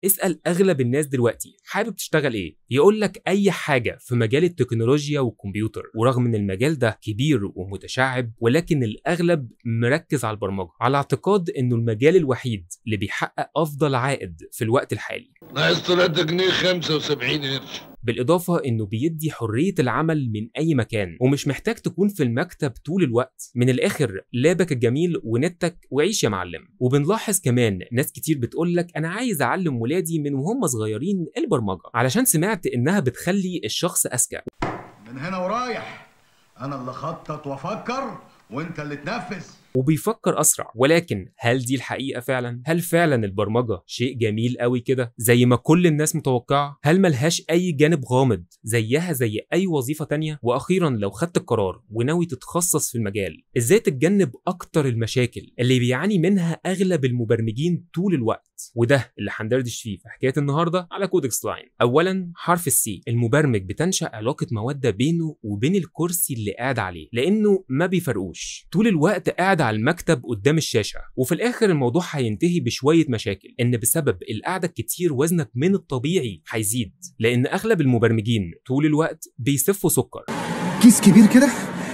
اسأل أغلب الناس دلوقتي حابب تشتغل إيه؟ يقولك أي حاجة في مجال التكنولوجيا والكمبيوتر، ورغم إن المجال ده كبير ومتشعب ولكن الأغلب مركز على البرمجة، على اعتقاد إنه المجال الوحيد اللي بيحقق أفضل عائد في الوقت الحالي. ناقص 3 جنيه 75 قرش. بالإضافة إنه بيدي حرية العمل من أي مكان، ومش محتاج تكون في المكتب طول الوقت. من الآخر لابك الجميل ونتك وعيش يا معلم. وبنلاحظ كمان ناس كتير بتقولك أنا عايز أعلم ولادي من وهم صغيرين البرمجة علشان سمعت إنها بتخلي الشخص أذكى. من هنا ورايح أنا اللي خطط وأفكر وأنت اللي تنفذ. وبيفكر أسرع. ولكن هل دي الحقيقة فعلا؟ هل فعلا البرمجة شيء جميل قوي كده زي ما كل الناس متوقعة؟ هل ملهاش أي جانب غامض زيها زي أي وظيفة تانية؟ وأخيرا لو خدت القرار وناوي تتخصص في المجال، إزاي تتجنب أكتر المشاكل اللي بيعاني منها أغلب المبرمجين طول الوقت؟ وده اللي هندردش فيه في حكاية النهاردة على كودكس لاين. أولا حرف السي. المبرمج بتنشأ علاقة مودة بينه وبين الكرسي اللي قاعد عليه، لأنه ما بيفرقوش طول الوقت قاعد على المكتب قدام الشاشة. وفي الآخر الموضوع هينتهي بشوية مشاكل، إن بسبب القعدة الكتير وزنك من الطبيعي هيزيد، لأن أغلب المبرمجين طول الوقت بيسفوا سكر. كيس كبير كده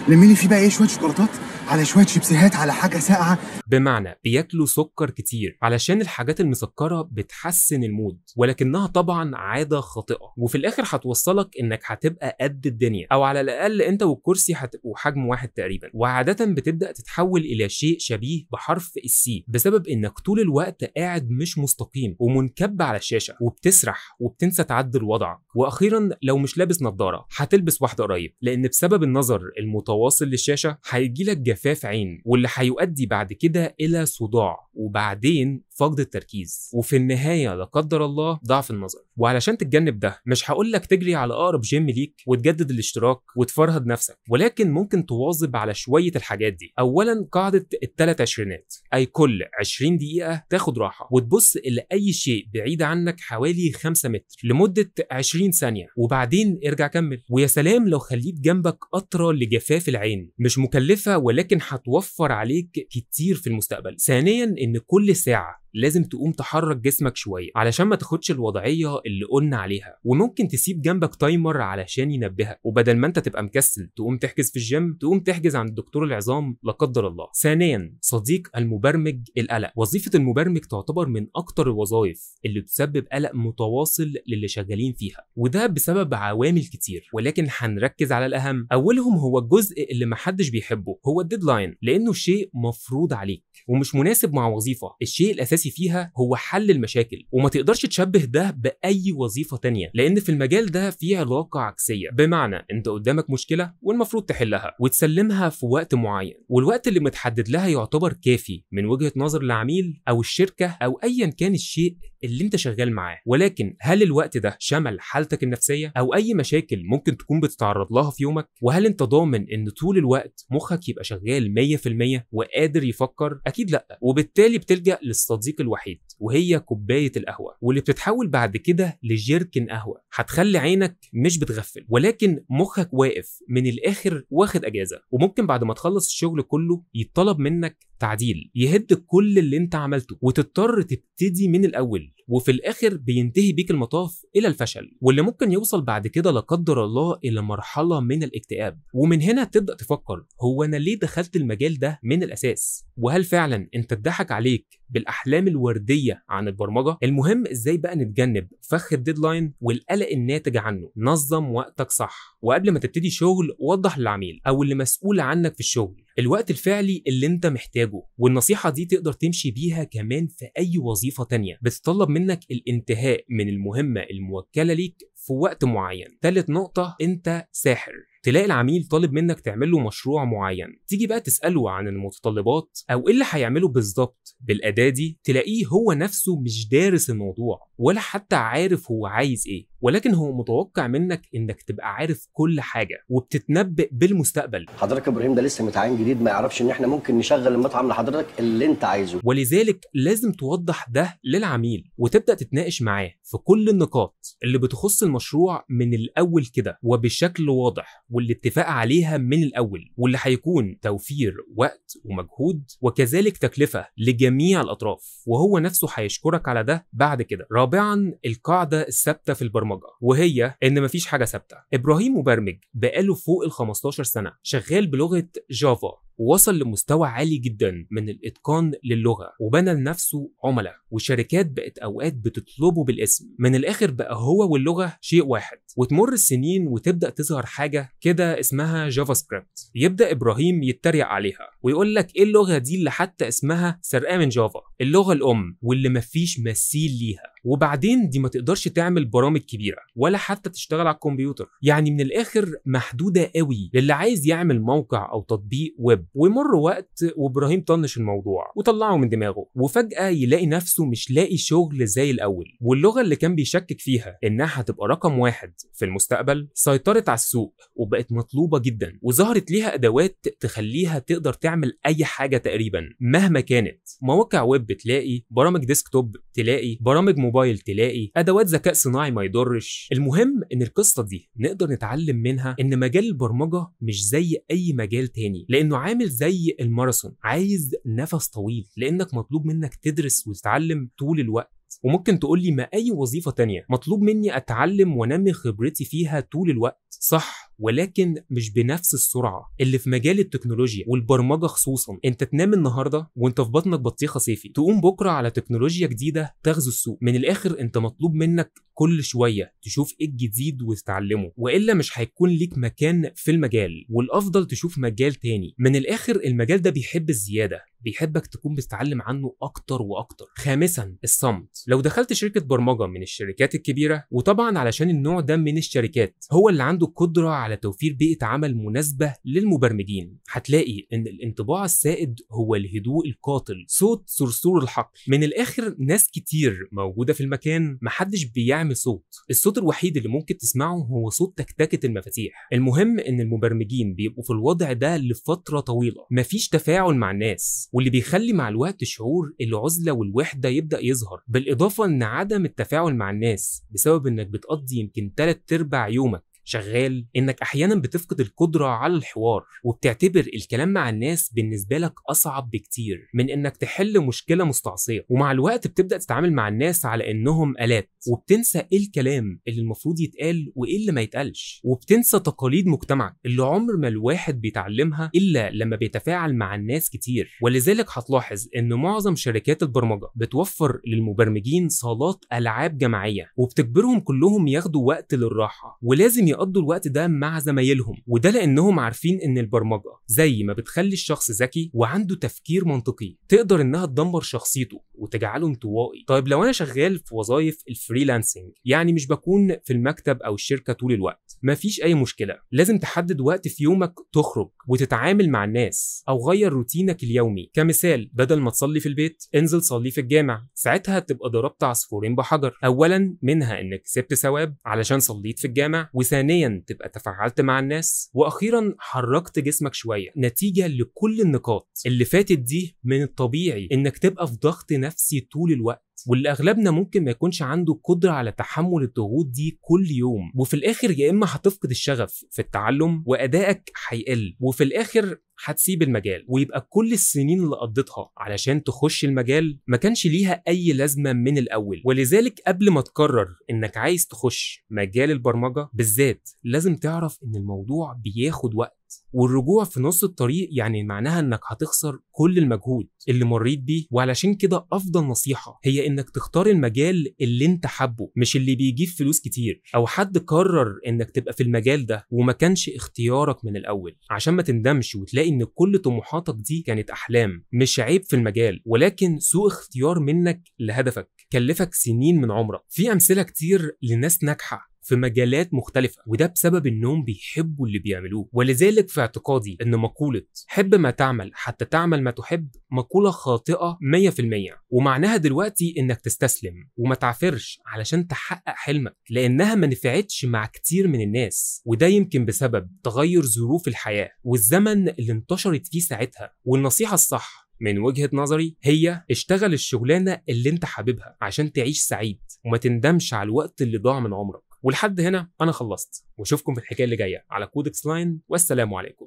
لميلي فيه بقى ايه شويه شوكولاتات على شويه شيبسيهات على حاجه ساقعه، بمعنى بياكلوا سكر كتير علشان الحاجات المسكرة بتحسن المود، ولكنها طبعا عادة خاطئة، وفي الآخر هتوصلك إنك هتبقى قد الدنيا، أو على الأقل أنت والكرسي هتبقوا حجم واحد تقريبا. وعادة بتبدأ تتحول إلى شيء شبيه بحرف السي بسبب إنك طول الوقت قاعد مش مستقيم ومنكب على الشاشة وبتسرح وبتنسى تعدل وضعك. وأخيرا لو مش لابس نظارة هتلبس واحدة قريب، لأن بسبب النظر المتواصل للشاشة هيجيلك جفاف عين، واللي هيؤدي بعد كده إلى صداع، وبعدين فقد التركيز، وفي النهاية لا قدر الله ضعف النظر. وعلشان تتجنب ده مش هقولك تجري على أقرب جيم ليك وتجدد الاشتراك وتفرهد نفسك، ولكن ممكن تواظب على شوية الحاجات دي. أولا قاعدة الثلاث عشرينات، أي كل 20 دقيقة تاخد راحة وتبص إلى أي شيء بعيد عنك حوالي 5 متر لمدة 20 ثانية، وبعدين ارجع كمل. ويا سلام لو خليت جنبك قطرة لجفاف العين، مش مكلفة ولكن هتوفر عليك كتير في المستقبل. ثانيا إن كل ساعة لازم تقوم تحرك جسمك شوية علشان ما تاخدش الوضعية اللي قلنا عليها، وممكن تسيب جنبك تايمر علشان ينبهك، وبدل ما انت تبقى مكسل تقوم تحجز في الجيم تقوم تحجز عند دكتور العظام لا قدر الله. ثانيا صديق المبرمج القلق. وظيفة المبرمج تعتبر من اكتر الوظائف اللي بتسبب قلق متواصل للي شغالين فيها، وده بسبب عوامل كتير، ولكن هنركز على الاهم. اولهم هو الجزء اللي محدش بيحبه، هو الديدلاين، لانه شيء مفروض عليك ومش مناسب مع وظيفة الشيء الاساسي فيها هو حل المشاكل، وما تقدرش تشبه ده باي وظيفه تانية، لان في المجال ده في علاقه عكسيه، بمعنى انت قدامك مشكله والمفروض تحلها وتسلمها في وقت معين، والوقت اللي متحدد لها يعتبر كافي من وجهه نظر العميل او الشركه او ايا كان الشيء اللي انت شغال معاه. ولكن هل الوقت ده شمل حالتك النفسيه او اي مشاكل ممكن تكون بتتعرض لها في يومك؟ وهل انت ضامن ان طول الوقت مخك يبقى شغال 100% وقادر يفكر؟ اكيد لا. وبالتالي بتلجأ للصديق الوحيد، وهي كوبايه القهوه، واللي بتتحول بعد كده لجيركن قهوه هتخلي عينك مش بتغفل ولكن مخك واقف، من الاخر واخد اجازه. وممكن بعد ما تخلص الشغل كله يطلب منك تعديل يهد كل اللي انت عملته وتضطر تبتدي من الاول، وفي الاخر بينتهي بيك المطاف الى الفشل، واللي ممكن يوصل بعد كده لا قدر الله الى مرحله من الاكتئاب. ومن هنا تبدا تفكر هو انا ليه دخلت المجال ده من الاساس؟ وهل فعلا انت اتضحك عليك بالاحلام الورديه عن البرمجه؟ المهم ازاي بقى نتجنب فخ الديدلاين والقلق الناتج عنه. نظم وقتك صح، وقبل ما تبتدي شغل وضح للعميل او اللي مسؤول عنك في الشغل الوقت الفعلي اللي انت محتاجه. والنصيحة دي تقدر تمشي بيها كمان في اي وظيفة تانية بتطلب منك الانتهاء من المهمة الموكلة ليك في وقت معين. ثالث نقطة، انت ساحر. تلاقي العميل طالب منك تعمل له مشروع معين، تيجي بقى تسأله عن المتطلبات او ايه اللي هيعمله بالظبط بالأداة دي، تلاقيه هو نفسه مش دارس الموضوع ولا حتى عارف هو عايز ايه، ولكن هو متوقع منك انك تبقى عارف كل حاجه وبتتنبأ بالمستقبل. حضرتك ابراهيم ده لسه متعين جديد، ما يعرفش ان احنا ممكن نشغل المطعم لحضرتك اللي انت عايزه، ولذلك لازم توضح ده للعميل وتبدأ تتناقش معاه في كل النقاط اللي بتخص المشروع من الاول كده وبشكل واضح، والاتفاق عليها من الاول، واللي هيكون توفير وقت ومجهود وكذلك تكلفة لجميع الاطراف، وهو نفسه هيشكرك على ده بعد كده. رابعا، القاعدة الثابتة في البرمجة، وهي ان مفيش حاجة ثابتة. ابراهيم مبرمج بقاله فوق ال 15 سنة شغال بلغة جافا، ووصل لمستوى عالي جدا من الاتقان للغه، وبنى لنفسه عملاء وشركات بقت اوقات بتطلبه بالاسم. من الاخر بقى هو واللغه شيء واحد. وتمر السنين وتبدا تظهر حاجه كده اسمها جافا سكريبت، يبدا ابراهيم يتريق عليها ويقول لك ايه اللغه دي اللي حتى اسمها سرقه من جافا، اللغه الام واللي مفيش مثيل ليها، وبعدين دي ما تقدرش تعمل برامج كبيره ولا حتى تشتغل على الكمبيوتر. يعني من الاخر محدوده قوي للي عايز يعمل موقع او تطبيق ويب. ويمر وقت وابراهيم طنش الموضوع وطلعه من دماغه، وفجاه يلاقي نفسه مش لاقي شغل زي الاول، واللغه اللي كان بيشكك فيها انها هتبقى رقم واحد في المستقبل سيطرت على السوق وبقت مطلوبه جدا، وظهرت ليها ادوات تخليها تقدر تعمل اي حاجه تقريبا مهما كانت. مواقع ويب تلاقي، برامج ديسكتوب تلاقي، برامج موبايل تلاقي، ادوات ذكاء صناعي ما يضرش. المهم ان القصه دي نقدر نتعلم منها ان مجال البرمجه مش زي اي مجال تاني، لانه عامل زي الماراثون، عايز نفس طويل لانك مطلوب منك تدرس وتتعلم طول الوقت. وممكن تقول لي ما اي وظيفه تانية مطلوب مني اتعلم وانمي خبرتي فيها طول الوقت، صح، ولكن مش بنفس السرعه اللي في مجال التكنولوجيا والبرمجه خصوصا. انت تنام النهارده وانت في بطنك بطيخه صيفي، تقوم بكره على تكنولوجيا جديده تغزو السوق. من الاخر انت مطلوب منك كل شويه تشوف ايه الجديد وتتعلمه، والا مش هيكون ليك مكان في المجال، والافضل تشوف مجال تاني. من الاخر المجال ده بيحب الزياده، بيحبك تكون بتتعلم عنه اكتر واكتر. خامسا، الصمت. لو دخلت شركه برمجه من الشركات الكبيره، وطبعا علشان النوع ده من الشركات هو اللي عنده القدره على توفير بيئه عمل مناسبه للمبرمجين، هتلاقي ان الانطباع السائد هو الهدوء القاتل، صوت صرصور الحقل. من الاخر ناس كتير موجوده في المكان محدش بيعمل صوت، الصوت الوحيد اللي ممكن تسمعه هو صوت تكتكه المفاتيح. المهم ان المبرمجين بيبقوا في الوضع ده لفتره طويله، مفيش تفاعل مع الناس، واللي بيخلي مع الوقت شعور العزله والوحده يبدا يظهر. بالاضافه ان عدم التفاعل مع الناس بسبب انك بتقضي يمكن 3/4 يومك شغال، انك احيانا بتفقد القدره على الحوار، وبتعتبر الكلام مع الناس بالنسبه لك اصعب بكتير من انك تحل مشكله مستعصيه. ومع الوقت بتبدا تتعامل مع الناس على انهم آلات، وبتنسى ايه الكلام اللي المفروض يتقال وايه اللي ما يتقالش، وبتنسى تقاليد مجتمعك اللي عمر ما الواحد بيتعلمها الا لما بيتفاعل مع الناس كتير. ولذلك هتلاحظ ان معظم شركات البرمجه بتوفر للمبرمجين صالات العاب جماعيه، وبتجبرهم كلهم ياخدوا وقت للراحه، ولازم يقضوا الوقت ده مع زمايلهم. وده لانهم عارفين ان البرمجه زي ما بتخلي الشخص ذكي وعنده تفكير منطقي، تقدر انها تدمر شخصيته وتجعله انطوائي. طيب لو انا شغال في وظائف الفريلانسنج، يعني مش بكون في المكتب او الشركه طول الوقت، مفيش اي مشكله، لازم تحدد وقت في يومك تخرج وتتعامل مع الناس، او غير روتينك اليومي. كمثال، بدل ما تصلي في البيت انزل صلي في الجامع، ساعتها تبقى ضربت عصفورين بحجر. اولا منها انك كسبت ثواب علشان صليت في الجامع، وثانيا تبقى تفاعلت مع الناس، واخيرا حركت جسمك شويه. نتيجه لكل النقاط اللي فاتت دي، من الطبيعي انك تبقى في ضغط نفسي طول الوقت، واللي اغلبنا ممكن ما يكونش عنده قدره على تحمل الضغوط دي كل يوم. وفي الاخر يا اما هتفقد الشغف في التعلم وادائك هيقل، وفي الاخر هتسيب المجال، ويبقى كل السنين اللي قضيتها علشان تخش المجال ما كانش ليها اي لازمه من الاول. ولذلك قبل ما تقرر انك عايز تخش مجال البرمجه بالذات، لازم تعرف ان الموضوع بياخد وقت، والرجوع في نص الطريق يعني معناها انك هتخسر كل المجهود اللي مريت بيه. وعلشان كده افضل نصيحة هي انك تختار المجال اللي انت حبه، مش اللي بيجيب فلوس كتير، او حد قرر انك تبقى في المجال ده وما كانش اختيارك من الاول، عشان ما تندمش وتلاقي ان كل طموحاتك دي كانت احلام. مش عيب في المجال، ولكن سوء اختيار منك لهدفك كلفك سنين من عمرك. في امثلة كتير لناس ناجحة في مجالات مختلفة، وده بسبب انهم بيحبوا اللي بيعملوه. ولذلك في اعتقادي ان مقولة حب ما تعمل حتى تعمل ما تحب مقولة خاطئة 100%، ومعناها دلوقتي انك تستسلم وما تعفرش علشان تحقق حلمك، لانها ما نفعتش مع كتير من الناس، وده يمكن بسبب تغير ظروف الحياة والزمن اللي انتشرت فيه ساعتها. والنصيحة الصح من وجهة نظري هي اشتغل الشغلانة اللي انت حاببها عشان تعيش سعيد وما تندمش على الوقت اللي ضاع من عمرك. ولحد هنا انا خلصت، واشوفكم في الحكاية اللي جاية على كودكس لاين، والسلام عليكم.